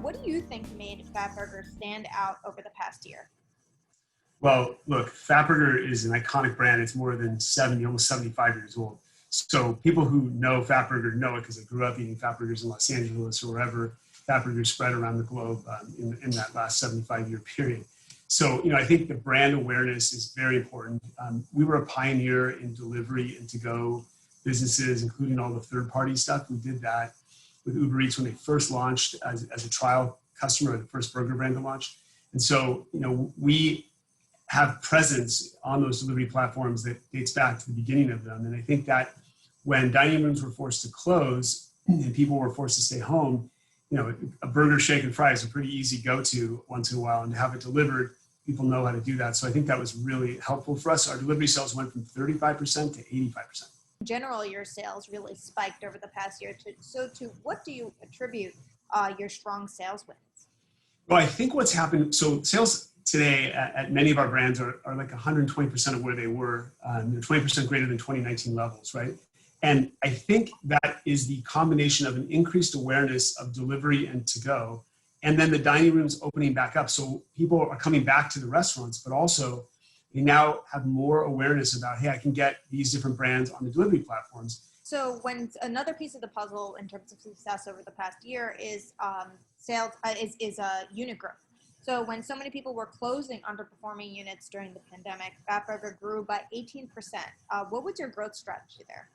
what do you think made FatBurger stand out over the past year? Well, look, FatBurger is an iconic brand. It's more than 70, almost 75 years old. So people who know FatBurger know it because they grew up eating FatBurgers in Los Angeles or wherever FatBurgers spread around the globe in that last 75-year period. So, I think the brand awareness is very important. We were a pioneer in delivery and to-go businesses, including all the third-party stuff. We did that with Uber Eats when they first launched as a trial customer, the first burger brand to launch. And so, we have presence on those delivery platforms that dates back to the beginning of them. And I think that when dining rooms were forced to close and people were forced to stay home, a burger, shake, and fries is a pretty easy go-to once in a while. And to have it delivered, people know how to do that. So I think that was really helpful for us. Our delivery sales went from 35% to 85%. In general, your sales really spiked over the past year. To what do you attribute your strong sales wins? Well, I think what's happened, so sales today at many of our brands are like 120% of where they were. They're 20% greater than 2019 levels, right? And I think that is the combination of an increased awareness of delivery and to-go, and then the dining rooms opening back up. So people are coming back to the restaurants, but also they now have more awareness about, hey, I can get these different brands on the delivery platforms. So when another piece of the puzzle in terms of success over the past year is unit growth. So when so many people were closing underperforming units during the pandemic, FatBurger grew by 18%. What was your growth strategy there?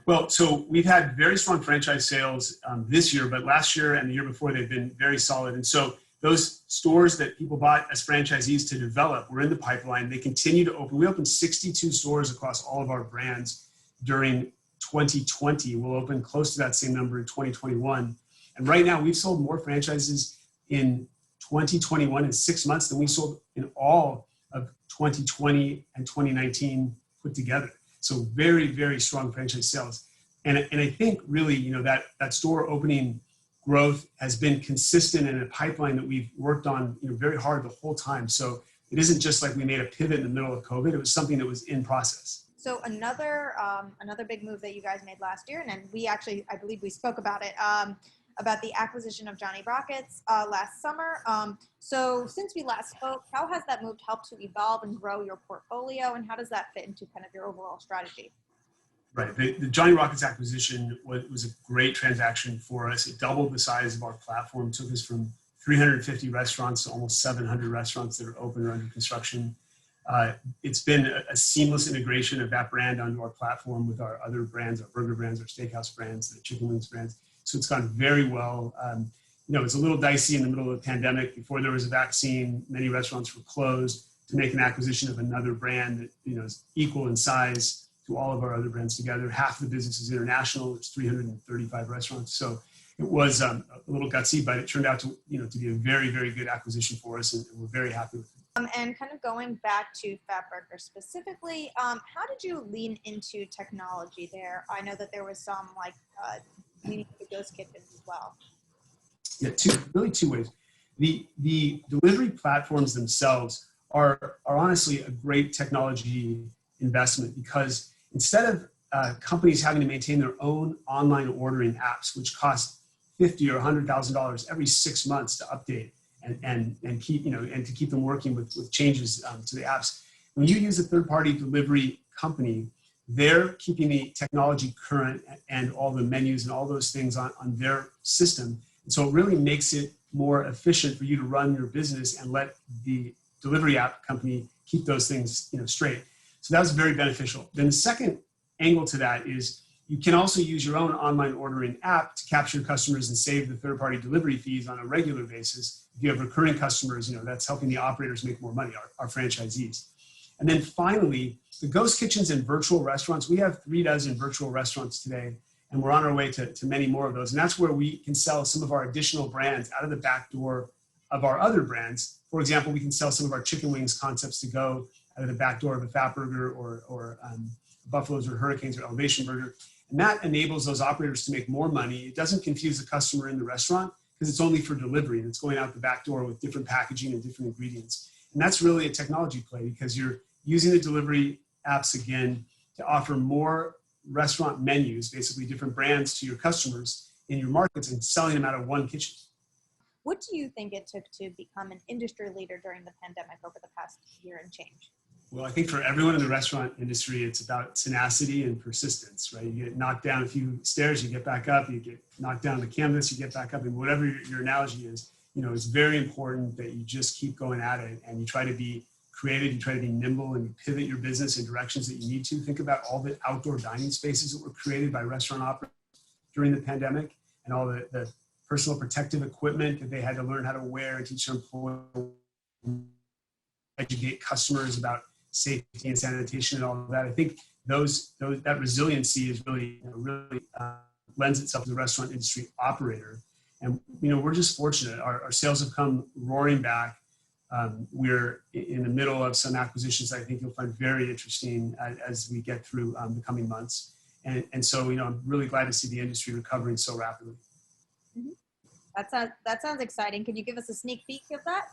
Well, so we've had very strong franchise sales this year, but last year and the year before, they've been very solid. And so those stores that people bought as franchisees to develop were in the pipeline. They continue to open. We opened 62 stores across all of our brands during 2020. We'll open close to that same number in 2021. And right now, we've sold more franchises in 2021 in 6 months than we sold in all of 2020 and 2019 put together. So very, very strong franchise sales. And I think really, that store opening growth has been consistent in a pipeline that we've worked on, very hard the whole time. So it isn't just like we made a pivot in the middle of COVID. It was something that was in process. So another big move that you guys made last year, and we actually, I believe we spoke about it, about the acquisition of Johnny Rockets last summer. So since we last spoke, how has that move helped to evolve and grow your portfolio, and how does that fit into kind of your overall strategy? Right. The Johnny Rockets acquisition was a great transaction for us. It doubled the size of our platform, took us from 350 restaurants to almost 700 restaurants that are open or under construction. It's been a seamless integration of that brand onto our platform with our other brands, our burger brands, our steakhouse brands, the chicken wings brands. So it's gone very well. It's a little dicey in the middle of the pandemic. Before there was a vaccine, many restaurants were closed. To make an acquisition of another brand that is equal in size to all of our other brands together. Half the business is international. There's 335 restaurants. So it was a little gutsy, but it turned out to be a very, very good acquisition for us, and we're very happy with it. And kind of going back to FatBurger specifically, how did you lean into technology there? I know that there was some leaning into ghost kitchens as well. Yeah, two ways. The delivery platforms themselves are honestly a great technology investment, because instead of companies having to maintain their own online ordering apps, which cost $50,000 or $100,000 every 6 months to update and keep and to keep them working with changes to the apps, when you use a third-party delivery company, they're keeping the technology current and all the menus and all those things on their system. And so it really makes it more efficient for you to run your business and let the delivery app company keep those things straight. So that was very beneficial. Then the second angle to that is you can also use your own online ordering app to capture customers and save the third-party delivery fees on a regular basis. If you have recurring customers, that's helping the operators make more money, our franchisees. And then finally, the ghost kitchens and virtual restaurants. We have 36 virtual restaurants today, and we're on our way to many more of those. And that's where we can sell some of our additional brands out of the back door of our other brands. For example, we can sell some of our chicken wings concepts to go out of the back door of a FatBurger or Buffalo's or Hurricanes or Elevation Burger. And that enables those operators to make more money. It doesn't confuse the customer in the restaurant because it's only for delivery and it's going out the back door with different packaging and different ingredients. And that's really a technology play, because you're using the delivery apps again to offer more restaurant menus, basically different brands to your customers in your markets, and selling them out of one kitchen. What do you think it took to become an industry leader during the pandemic over the past year and change? Well, I think for everyone in the restaurant industry, it's about tenacity and persistence, right? You get knocked down a few stairs, you get back up, you get knocked down the canvas, you get back up, and whatever your analogy is, it's very important that you just keep going at it and you try to be creative, you try to be nimble, and you pivot your business in directions that you need to. Think about all the outdoor dining spaces that were created by restaurant operators during the pandemic and all the personal protective equipment that they had to learn how to wear and teach their employees, educate customers about safety and sanitation and all of that. I think that resiliency is really lends itself to the restaurant industry operator. And we're just fortunate. Our sales have come roaring back. We're in the middle of some acquisitions that I think you'll find very interesting as we get through the coming months. And so I'm really glad to see the industry recovering so rapidly. Mm-hmm. That sounds exciting. Can you give us a sneak peek of that?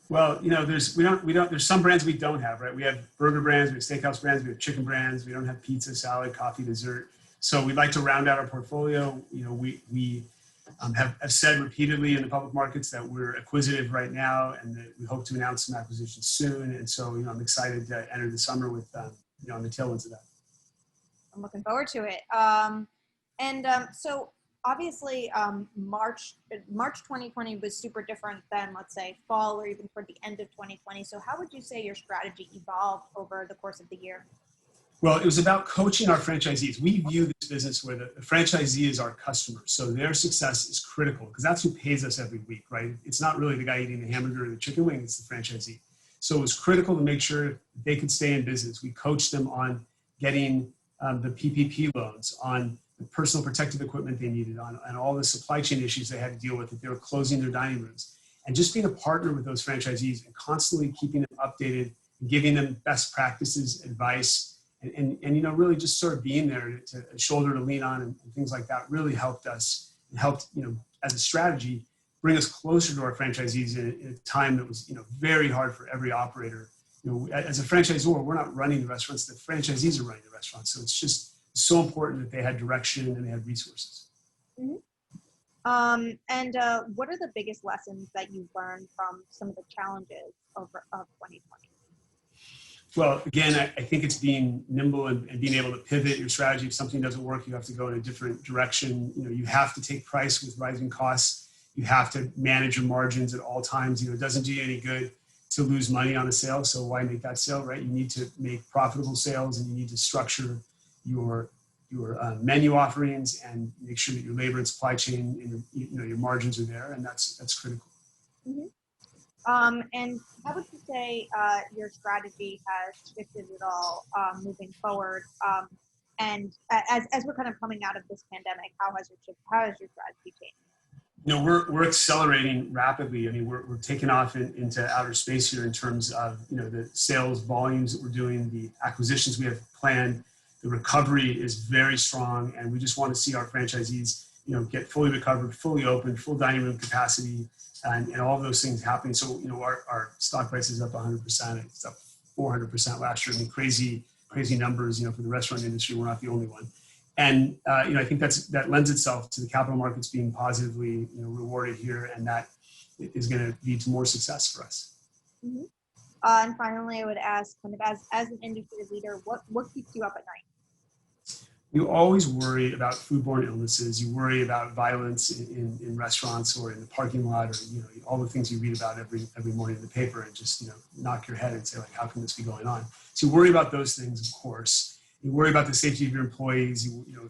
Well, there's some brands we don't have, right? We have burger brands, we have steakhouse brands, we have chicken brands. We don't have pizza, salad, coffee, dessert. So we'd like to round out our portfolio. We have said repeatedly in the public markets that we're acquisitive right now and that we hope to announce some acquisitions soon. And so, I'm excited to enter the summer with, on the tailwinds of that. I'm looking forward to it. So obviously, March 2020 was super different than, let's say, fall or even toward the end of 2020. So how would you say your strategy evolved over the course of the year? Well, it was about coaching our franchisees. We view this business where the franchisee is our customer. So their success is critical because that's who pays us every week, right? It's not really the guy eating the hamburger or the chicken wing, it's the franchisee. So it was critical to make sure they could stay in business. We coached them on getting the PPP loans, on the personal protective equipment they needed, on all the supply chain issues they had to deal with if they were closing their dining rooms. And just being a partner with those franchisees and constantly keeping them updated, and giving them best practices, advice, and really just sort of being there to a shoulder to lean on and things like that really helped us and helped, as a strategy, bring us closer to our franchisees in a time that was, very hard for every operator. As a franchisor, we're not running the restaurants, the franchisees are running the restaurants. So it's just so important that they had direction and they had resources. Mm-hmm. What are the biggest lessons that you've learned from some of the challenges of 2020? Well, again, I think it's being nimble and being able to pivot your strategy. If something doesn't work, you have to go in a different direction. You have to take price with rising costs. You have to manage your margins at all times. It doesn't do you any good to lose money on a sale. So why make that sale, right? You need to make profitable sales and you need to structure your menu offerings and make sure that your labor and supply chain and your margins are there. And that's critical. Mm-hmm. And how would you say your strategy has shifted at all moving forward? And as we're kind of coming out of this pandemic, how has your strategy changed? We're accelerating rapidly. I mean, we're taking off into outer space here in terms of the sales volumes that we're doing, the acquisitions we have planned. The recovery is very strong, and we just want to see our franchisees get fully recovered, fully open, full dining room capacity. And all of those things happening. So, our stock price is up 100%. It's up 400% last year. I mean, crazy numbers, for the restaurant industry. We're not the only one. And, I think that lends itself to the capital markets being positively, rewarded here. And that is going to lead to more success for us. Mm-hmm. And finally, I would ask, kind of as an industry leader, what keeps you up at night? You always worry about foodborne illnesses. You worry about violence in restaurants or in the parking lot, or all the things you read about every morning in the paper, and just knock your head and say, like, how can this be going on? So you worry about those things, of course. You worry about the safety of your employees. You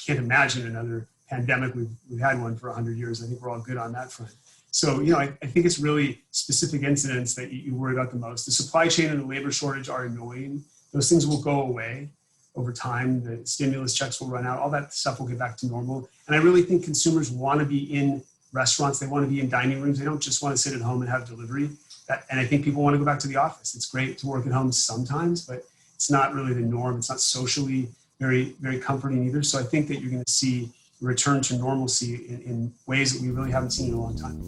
can't imagine another pandemic. We've had one for 100 years. I think we're all good on that front. So I think it's really specific incidents that you worry about the most. The supply chain and the labor shortage are annoying. Those things will go away over time. The stimulus checks will run out. All that stuff will get back to normal. And I really think consumers want to be in restaurants. They want to be in dining rooms. They don't just want to sit at home and have delivery. And I think people want to go back to the office. It's great to work at home sometimes, but it's not really the norm. It's not socially very, very comforting either. So I think that you're going to see a return to normalcy in ways that we really haven't seen in a long time.